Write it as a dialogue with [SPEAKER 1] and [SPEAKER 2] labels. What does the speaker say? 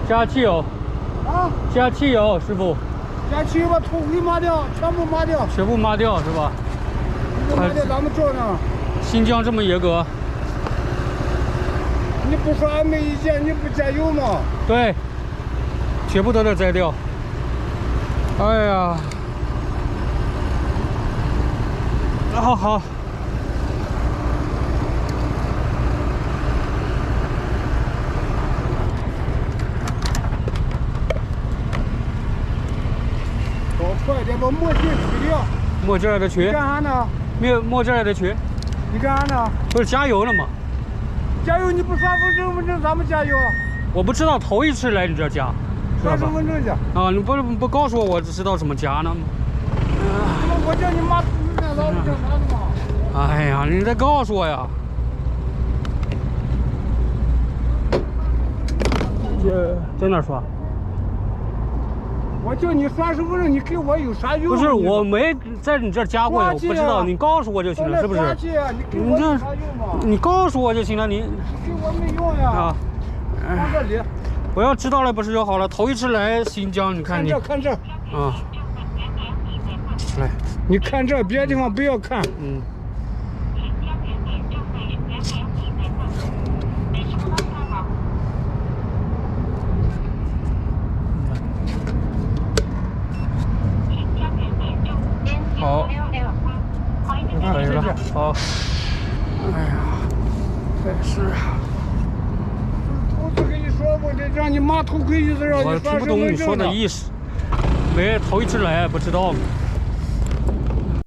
[SPEAKER 1] 加汽油，
[SPEAKER 2] 啊，
[SPEAKER 1] 加汽油，师傅，
[SPEAKER 2] 加汽油把头盔抹掉，全部抹掉，
[SPEAKER 1] 全部抹掉是吧？
[SPEAKER 2] 不抹掉咱们做呢。
[SPEAKER 1] 新疆这么严格？
[SPEAKER 2] 你不说俺没意见，你不加油吗？
[SPEAKER 1] 对，全部都得摘掉。哎呀，好。
[SPEAKER 2] 搞快点把墨镜取掉。
[SPEAKER 1] 墨镜儿的
[SPEAKER 2] 你
[SPEAKER 1] 取，
[SPEAKER 2] 干啥呢？
[SPEAKER 1] 没有墨镜儿的取，
[SPEAKER 2] 你干啥呢？
[SPEAKER 1] 不是加油了吗？
[SPEAKER 2] 加油！你不刷身份证，咱们加油。
[SPEAKER 1] 我不知道，头一次来你这加，知道
[SPEAKER 2] 刷身
[SPEAKER 1] 吧？
[SPEAKER 2] 份证去。
[SPEAKER 1] 啊，你不告诉我，我知道怎么加呢？
[SPEAKER 2] 我叫你妈出去干啥？不叫啥的吗？
[SPEAKER 1] 哎呀，你得告诉我呀！这在哪刷？
[SPEAKER 2] 我叫你刷身份证，你给我有啥用？
[SPEAKER 1] 不是，我没在你这儿加过呀，我不知道，你告诉我就行了，是不是？
[SPEAKER 2] 刷去啊！你给我有啥用吗？
[SPEAKER 1] 你告诉我就行了，你
[SPEAKER 2] 给我没用呀。
[SPEAKER 1] 啊，
[SPEAKER 2] 放这里。
[SPEAKER 1] 我要知道了不是就好了？头一次来新疆，你看你
[SPEAKER 2] 看这。
[SPEAKER 1] 啊，来，
[SPEAKER 2] 你看这，别的地方不要看。
[SPEAKER 1] 嗯。好，可以了。好，哎呀，是啊，
[SPEAKER 2] 头次跟你说过的，让你抹头盔，意思让你刷身份证。
[SPEAKER 1] 我听不懂你说的意思，没头一次来不知道嘛。